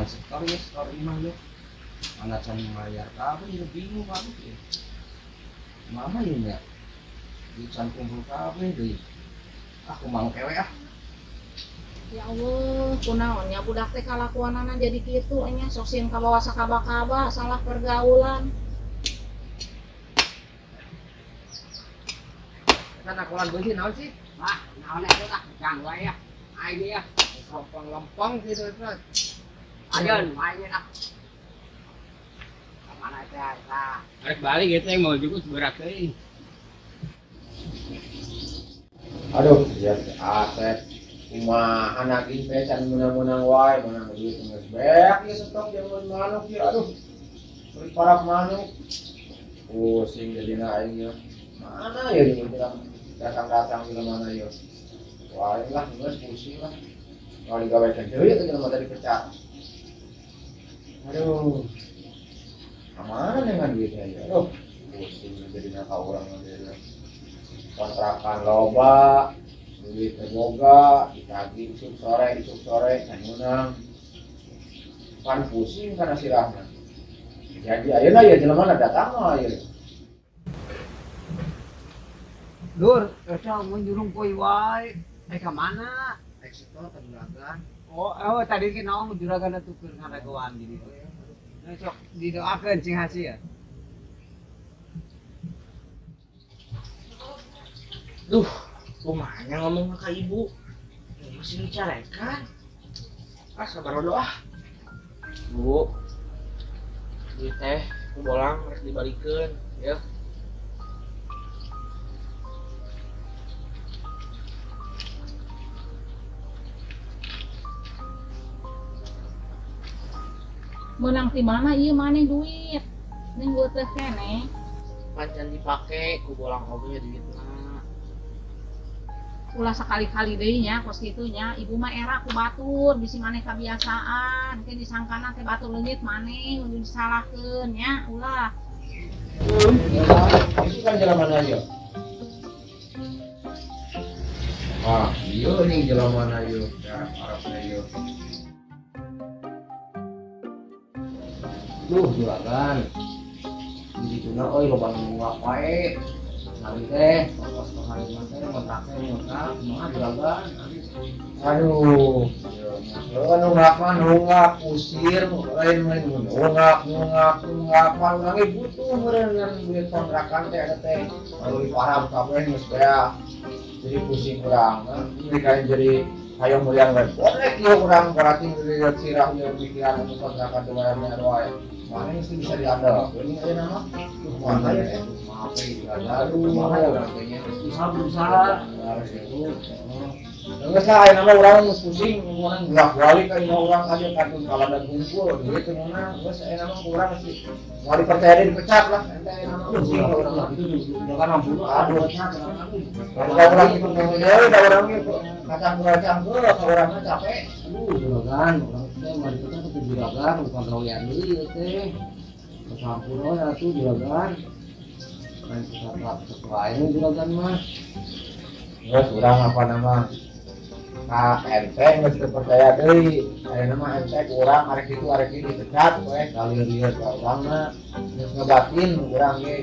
setor ya setor imah ya mana can bayar kabeh ya bingung kabeh ya mama ya nya di can kumpul kabeh deui aku mangkewe ah. Ya Allah, kunaonnya budak teh kalakuanana jadi kitu nya sok ka bawah sakaba-kaba salah pergaulan. Kan aku lan beusih naon sih? Wah, naon eta tah jang wae ya. Ai dia. Lempang-lempang gitu kan. Ajeun wae dia tah. Kamana teh eta? Arek balik gitu yang mau juga berat euy. Aduh, ya aset kumaha nagih teh can menang-menang wae, menang duit geus beak ieu stok jeung mun manuk ieu aduh. Beli parak manuk. Pusing jadina aing ieu. Mana ya di datang-datang di mana ieu. Wah, lah geus pusing lah. Kalau digawekeun deui teh jelema tadi pecah. Aduh. Kemana dengan duitnya ya? Aduh, pusing jadina ka urang mah kontrakan loba, duit boga, ditagih isuk sore, can meunang. Pan pusing kana sirahna. Jadi ayeuna ya jelema datang mah ieu. Dur, eta mun jurung poe wae. Ka mana? Ekspor tenaga. Oh, tadi ki naon juragan atukeun ngaragoan di ditu. Sok didoakeun cing hasi ya. Duh, kumanya ngomong ke ibu. Masih dicarekan. Ah, sabar doa. Bu, duit teh bolang harus dibalikeun, ya. Menang di mana ieu maneh duit. Ning buat teh keneh. Pancen dipake ku bolang oge duitna. Ulah sekali-kali deui nya kos kitu nya, ibu mah era ku batur bisi maneh kabiasaan, teh disangkana teh batur leungit maneh udah disalahkeun nya, ulah. Itu kan jalan aja. Ah, iya nih jalan mana yuk, Arabnya yuk. Duh, juragan. Di situ na, oi lobang nunggak wae. Nanti teh, pas penghariman teh, kontraknya ngontrak, mah juragan. Aduh, lo kan nunggak usir, lain nunggak, malu lagi butuh dengan duit kontrakan teh ada teh. Kalau di paham kabeh geus beak. Jadi pusing kurang, mereka jadi hayang mulian lagi. Boleh kieu kurang berarti ngelihat sirah yang pikiran untuk kontrakan bayarnya doa. Mana mesti bisa diandal. Ini aja nama. Mana ya? Maaf ya, aduh, mana ya katanya? Usaha Harus itu. Enggak sah, nama orang pusing, orang gelap balik kan orang aja kartun kalau ada kumpul, gitu mana? Enggak sah, nama orang sih. Mau dipercaya dipecat lah. Ente nama pusing orang itu kan ampun. Aduh, kalau orang itu ya udah orang itu kacang orangnya capek. aduh juragan, orang teh mari kita ke juragan bukan gawean deui teh. Kesampun ya tuh juragan. Kan kita tak sesuai juragan mah. Terus orang apa nama? ente nggak bisa percaya deh. Ada nama ente kurang, arek itu dipecat, kali-kali ke orangnya ngebatin orang ge.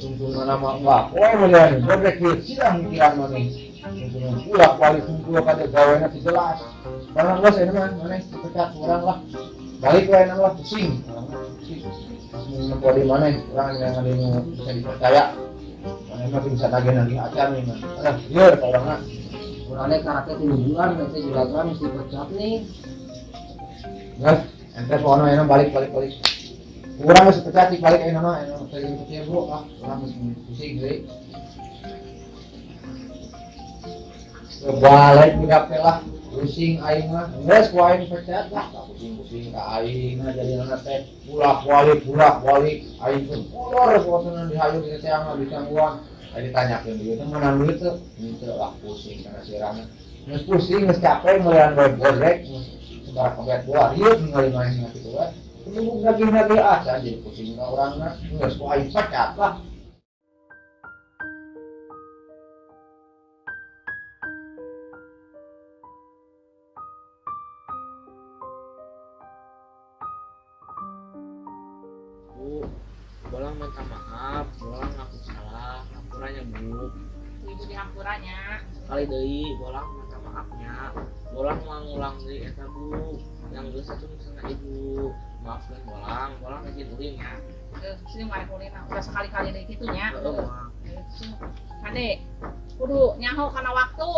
Tungtung nama enggak, melihat bodek kieu silang pikiran mah nih. Tungtung pulak balik kumpul kada gaweana teu jelas. Karena geus eta mah maneh dipecat urang lah. Balik we nama lah pusing. Nempo di mana orang yang ada bisa dipercaya. Maneh mah bisa nagih-nagih acan nih mah. Aduh, lieur ka urangna. Urangnya karakter 3 bulan nanti juragan mesti pecat nih. Nggak, ente soalnya enak balik. Kurang harus pecat balik enak tadi percaya bro, orang harus pusing deh. Kebalik budak lah, pusing aing mah. Geus ku aing pecat lah, pusing ka aing mah jadi anak teh bulak-balik aing pun kolor suasana dihayu di teang di tangguan. Tadi tanyakeun dia teh mana duit teh? Henteu lah pusing kana sirahna. Geus pusing geus capek meureun bae bodrek. Sebar kabeh buah ieu ningali main kitu we. Tunggu lagi aja jadi pusing ka urangna. Geus ku aing pecat lah. bolang minta maaf, bolang ngaku salah, hampuranya bu. Ibu dihampurannya. Sekali deui bolang minta maafnya, bolang mau ngulang deui eta bu. Yang geus satu misalnya ibu, maafkan bolang, bolang izin uring ya. Sini mari kulina udah sekali-kali dari kitunya. Heeh, Mang. Kade, kudu nyaho karena waktu.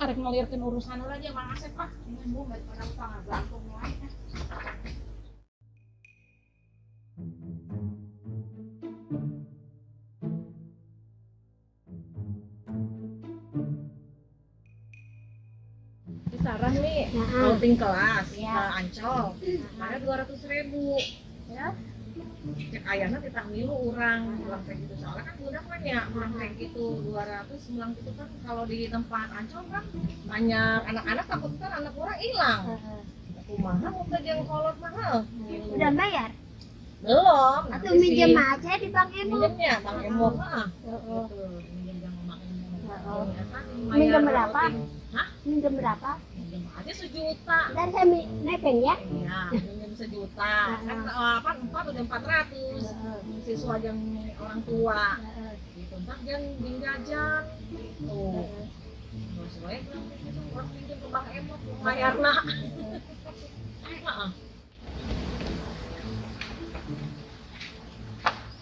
Arek ngelirkeun urusan heula aja Mang Asep ah. Ini bu daripada utang gantung wae. Sarah nih, outing kelas, Ancol, ada 200.000. Ya, cek ayahnya ditanggung orang kayak gitu soalnya kan udah banyak orang kayak gitu 200 bilang gitu kan kalau di tempat Ancol kan banyak anak-anak takut kan anak orang hilang. Kumaha mau yang kolot mahal. Udah bayar? Belum. Atau minjem aja di Bank Emo? Minjemnya Bank Emo mah. Minjem yang Bank Emo. Minjem berapa? Hah? Minjem berapa? Minjem aja 1 juta. Dan saya nebeng ya? Iya, minjem 1 juta. Kan apa 4 udah 400. Siswa yang orang tua. Gitu. Ntar jangan jajan. Gitu. Terus wae kan gitu orang minjem ke Bank Emo bayarna. Heeh.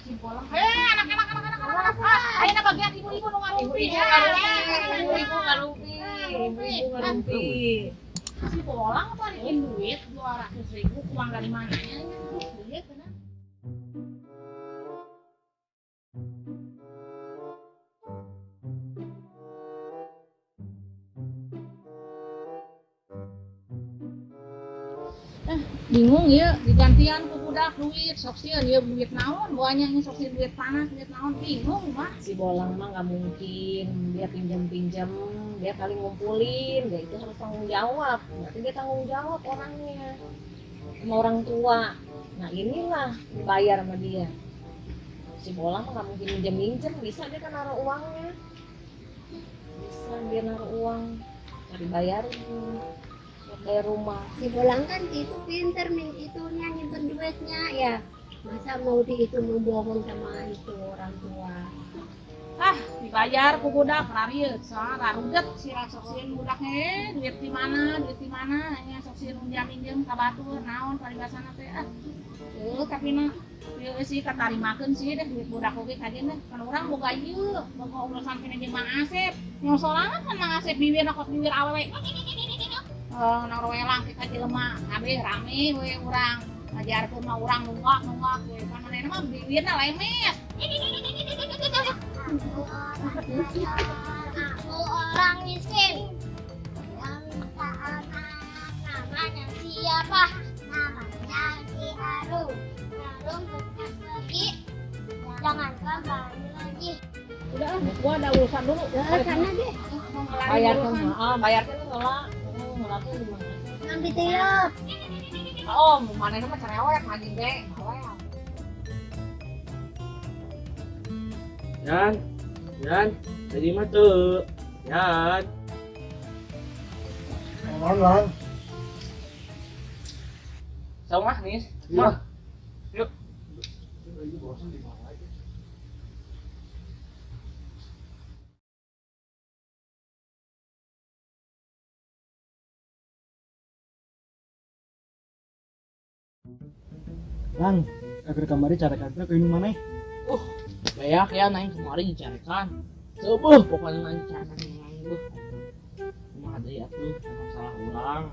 Si bolang. Anak-anak. Ayo bagian ibu-ibu nu ngarumpi. Ibu-ibu ngarumpi. Si bolang balikin duit 200.000 uang dari mananya? Duit benar. Bingung ya digantian ku budak duit sok sieun ya duit naon boanya sok sieun duit panas duit naon bingung mah si bolang mah nggak mungkin dia pinjam dia kali ngumpulin dia itu harus tanggung jawab berarti dia tanggung jawab orangnya sama orang tua. Nah inilah dibayar sama dia. Si bolang mah nggak mungkin minjem bisa dia kan naruh uangnya bisa dia naruh uang nggak dibayarin bayar rumah. Si Bolang kan itu pinter itunya nyimpen duitnya ya. Masa mau itu membohong sama itu orang tua. Dibayar ku budak rarieuh soalnya rarudet si sok sieun budaknya duit di mana hanya sok sieun minjem ka batur naon paribasana teh tapi na ieu sih katarimakeun sih deh duit budak oge kajen deh kan urang boga ieu boga urusan pina jeung Mang Asep nyosolangan kan Mang Asep bibir nakot bibir awewe nang roelang kita jelema kabeh rame we urang ngajarkeun mah urang nunggak we kan manehna mah bibirna lemes. Aku orang miskin yang minta anak namanya siapa? Namanya si Harum. Harum bekas lagi jangan kembali lagi. Udah gua ada urusan dulu Sana deh. bayarkeun heula ngelakuin gimana? Nang ditiup. Manehna mah cerewet anjing ge bawel. Yan, jadi mah tuh, Yan. Lang. Sama nih, Iya. Yuk. Lang, agar kamari cara kata ke mana? Kayak ya naik kemarin dicarikan. Sebuh pokoknya naik dicarikan yang buh. Cuma ada ya tuh salah orang.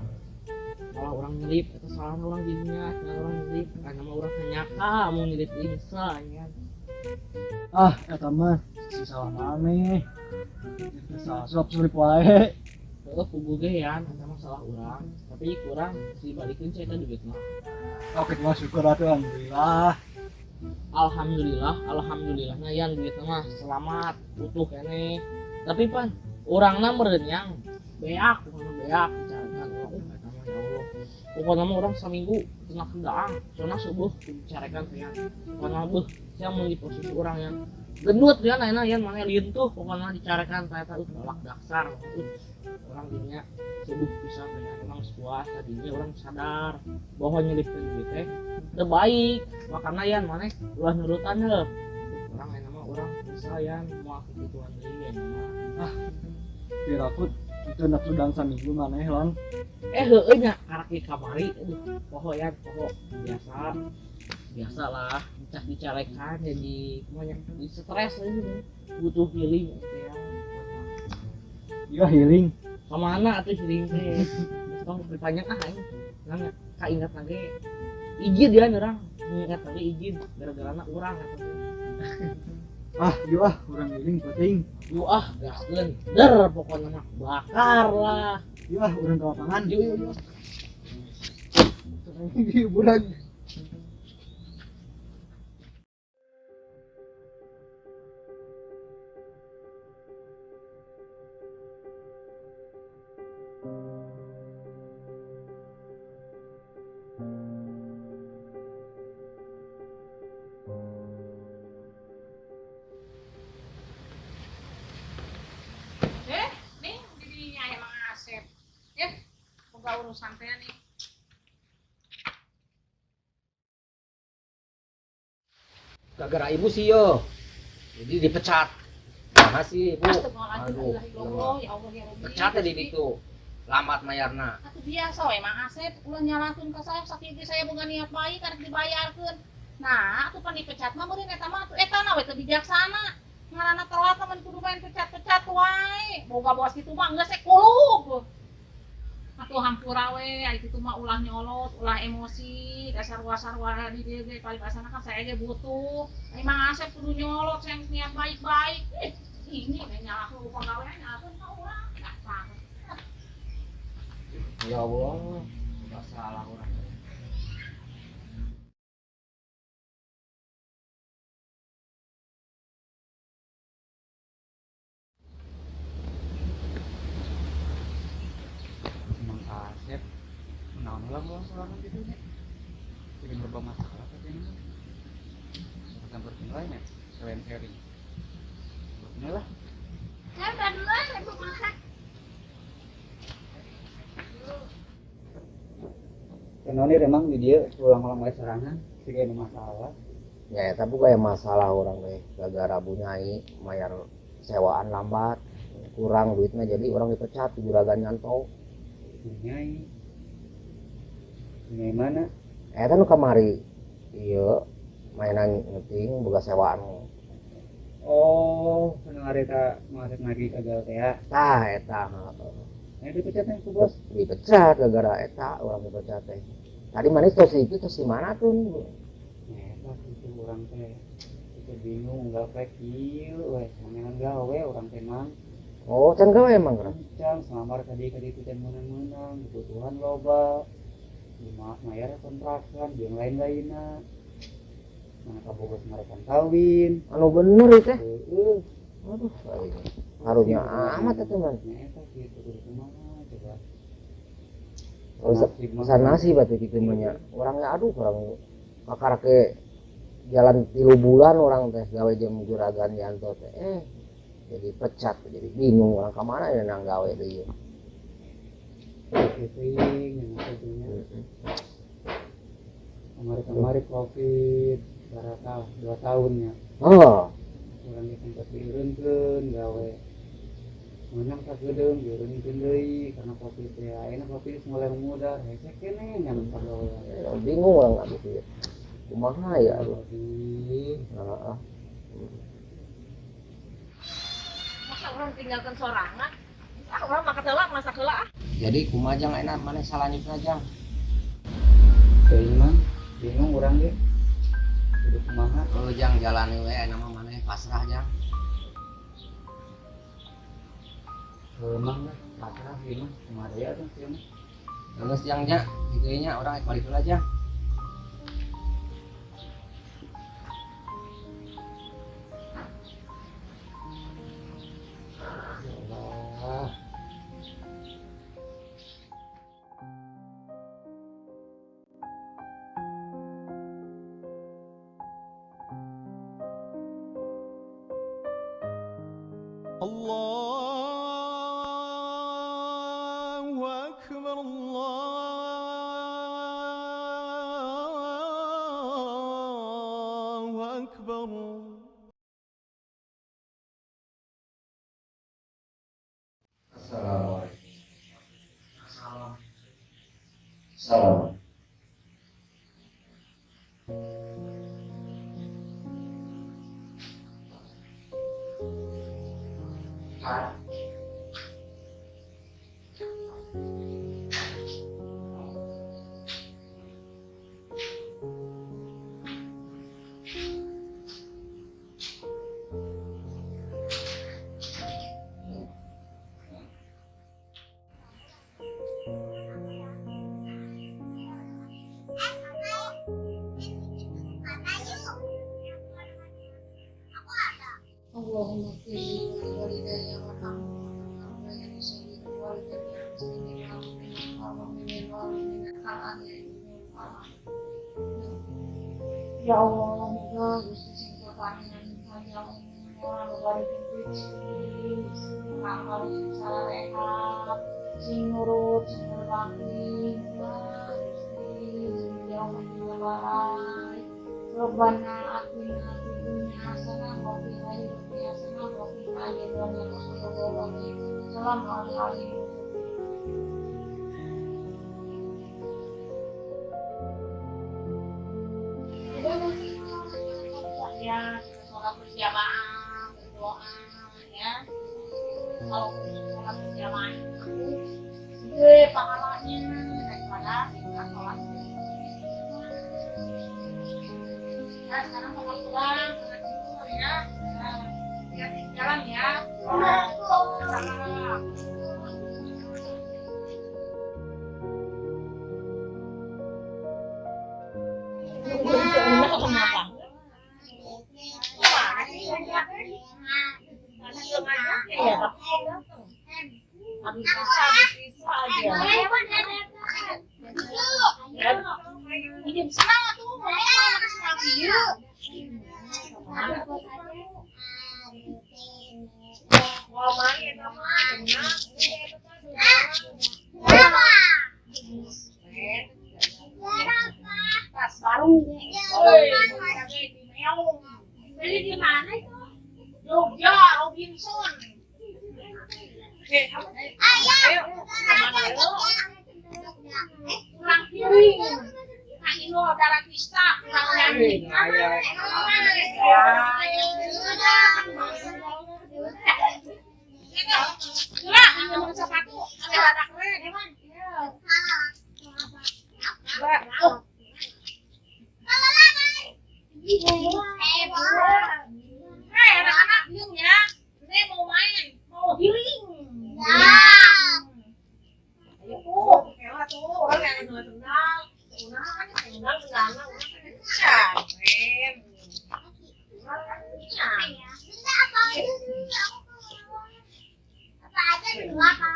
Salah orang nyelip, itu salah orang dinya, salah orang nyelip. Karena mah orang nyaka mau nyelip bisa ya. Kata mah si salah mana? Salah suap sulit wae. Kubu ge ya, karena mah salah orang. Tapi kurang si balikin saya duit mah. Oke, mah syukur atuh alhamdulillah. Alhamdulillahnya yan duit mah selamat utuh kene. Tapi pan orangna meureun yang beak dicarikan orang kata mah ya Allah. Pokoknya mah orang seminggu tengah kedaang, soalnya subuh dicarikan teh yan. Pokoknya beuh sia mun di posisi orang yang gendut dia naina yan mana lintuh pokoknya dicarikan teh galak daksar. orang dinya seduh bisa dengan emang sebuah tadinya orang sadar bahwa nyelipkan duit teh terbaik makanya yan mana ulah nurutan heuh orang yang nama orang bisa yan mau kebutuhan deui ya mah Dirakut itu nak udang saminggu maneh lang. heueuh nya arek di kamari poho yan poho biasa lah cah dicarekan jadi banyak di stres aja butuh healing gitu ya Iya healing. kemana atuh healing teh tong bertanya ini nang kaingat lagi izin dia orang ingat lagi izin gara-gara anak orang Ah, yuk ah, urang healing penting. yuk gaskeun der pokoknya mah bakar lah Yuk ah, urang ke lapangan. yuk Budak. Nih jadi ayam Mang Asep ya boga urusan teh nih. Gara-gara ibu sih yo. Jadi dipecat. Nah sih ibu. Aduh, Ya Allah ya Rabbi. pecatnya di situ. Lambat mayarna. Atuh biasa we Mang Asep ulah nyalakeun ka saya sakit saya boga niat baik karek dibayarkeun. Nah, atuh pan dipecat mah meureun eta mah eta na we teu bijaksana. Ngaranna telat mah kudu main pecat-pecat wae. Boga bos kitu mah geus kulub. Atuh hampura we ari kitu mah ulah nyolot, ulah emosi, dasar wasar-wara di dieu ge palibasana kan saya ge butuh. Ai Mang Asep kudu nyolot yang niat baik-baik. Ini we nyalakeun pagawean nyalakeun ka urang. Dasar. Ya Allah, enggak salah orang. Mang Asep. Naon lah ulang gitu nya. Jadi berbagai masalah katanya. Campur lainnya, selain sharing. Inilah. Saya udah duluan ibu masak. Kenapa nih emang di dia ulang-ulang wae serangan sih kayak masalah. Ya eta bukan masalah orang teh. Gara-gara bunyai mayar sewaan lambat. Kurang duitnya jadi orang dipecat di juragan nyantol. Nyai. Nyai mana? Eta nu kamari. Iya, mainan ngeting boga sewaan. Oh, kenal eta masuk lagi kagak teh ya. Tah eta heeh. Nah, dipecatnya ku bos. Dipecat gara-gara eta orang dipecat teh. Tadi manis tos itu tos di mana tuh? Eta itu orang teh. Itu bingung enggak kayak kieu we, samenan gawe orang teh mang. Oh, can gawe emang kan? Can selamar ka dieu teh menang-menang, kebutuhan loba. Mayar kontrakan, yang lain-lainna. Mana kabogas mereka kawin. Anu bener itu teh. Heeh. Aduh, harunya amat itu man. Eta kitu kudu kumaha coba. Pesan nasi batu gitu banyak orangnya aduh orang makar ke jalan 3 bulan orang teh gawe jam juragan Yanto teh jadi pecat jadi bingung orang kemana ya nang gawe deh Saving yang tentunya. Kemarin covid baraka 2 tahun ya. oh Orang yang sempat diurunkeun gawe. Menang ka gedeung diurunkeun deui karena covid ya. Ayeuna covid mulai muda, hese kene nyaman pagawean. bingung orang nggak mikir kumaha ya aduh Heeh. Masa orang tinggalkan sorangan? Orang makan heula masak heula. jadi kumajang enak mana selanjutnya jang Teuing mah bingung urang ge. Kudu kumaha? jang jalani we nama mana pasrah jang Emang lah, pasrah gini, kumaha ya tuh sih. terus jangnya gitu nya orang balik dulu aja Allah. Salam. Allahumma qini walidayya warhamhuma kama rabbayani ya Allah, moga Gusti sing keparingan panjang umur, barikin rezeki, amal sing saleh, sing nurut, sing berbakti, ya Gusti, sing jauh menyebarai. Rabbana atina fid dunya hasanah wa fil akhirati hasanah wa qina adzabannar. Assalamualaikum. Ya, sholat berjamaah, berdoa, ya. Kalau sholat berjamaah itu gede pahalanya daripada kita sholat. Nah, sekarang mau pulang, tidur ya. Hati-hati di jalan ya. Beli di mana itu? Jogja, Robinson. Ayo, kemana lo? Pulang kiri. Nah, ini darah pista. Sepatu, ada keren, emang. Anak-anak bingung ya, ini mau main, mau healing. Ayo tuh, kela tuh, orang yang ada sendal, sendal, keren. Apa aja dulu apa?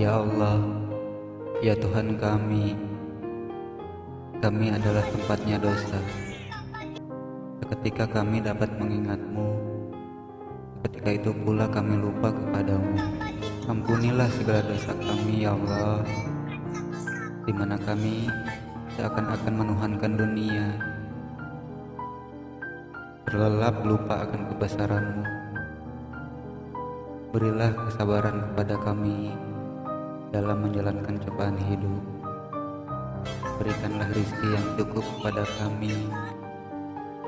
Ya Allah, ya Tuhan kami adalah tempatnya dosa. Ketika kami dapat mengingat-Mu, ketika itu pula kami lupa kepadamu. Ampunilah segala dosa kami, ya Allah, di mana kami seakan-akan menuhankan dunia, terlelap lupa akan kebesaran-Mu. Berilah kesabaran kepada kami dalam menjalankan cobaan hidup. Berikanlah rezeki yang cukup kepada kami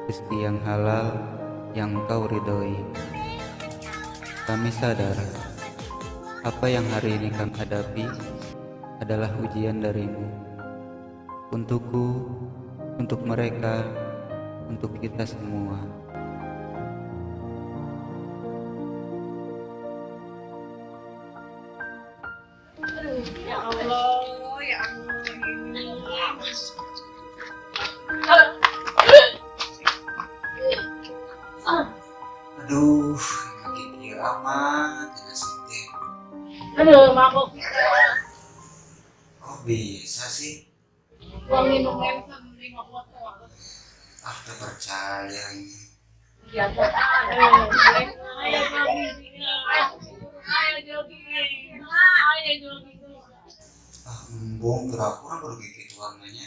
rezeki yang halal yang Engkau ridhoi. Kami sadar apa yang hari ini kami hadapi adalah ujian darimu, untukku, untuk mereka, untuk kita semua. Ya Allah, ya Allah. Aduh, makin dia amat nasibnya. Aduh, mabuk. Kok bisa sih? Gua minum Hanson 5 botol. Ah, tak percaya ini. Ya, ayo jogging. Ah, embung, kira-kira baru gitu warnanya.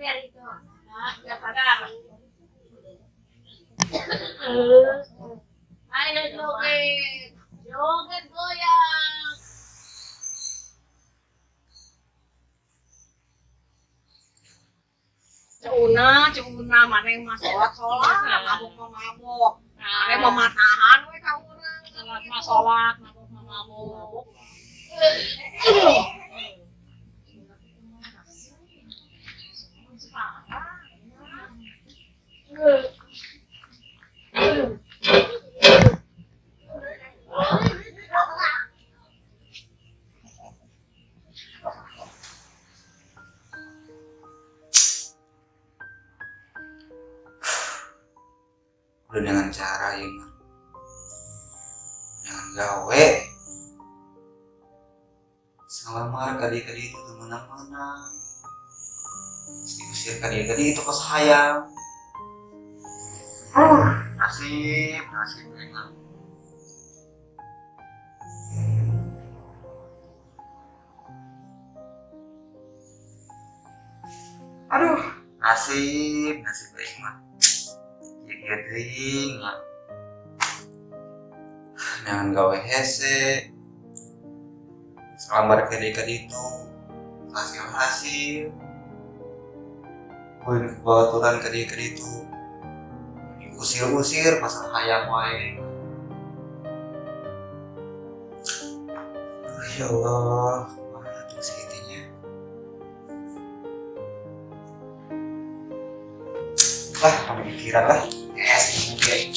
Biar itu. Ya sadar. Ayo joget. Joget goyang. Cuna mana yang mah sholat, mabuk. Mana yang mematahan we ka urang. Sholat, mabuk. Udah dengan cara ya mah, dengan gawe selamar kadi-kadi itu kemana-mana, diusir kadi-kadi itu ke saya. Nasib memang. Aduh, nasib baik mah. Jadi teuing mah. Jangan gawe hese. Selambar kadi-kadi itu hasil. Poin kebaturan kadi-kadi itu diusir pasal hayam wae. Ya Allah, mana tuh segitunya? Lah, kamu pikiran lah. Mungkin.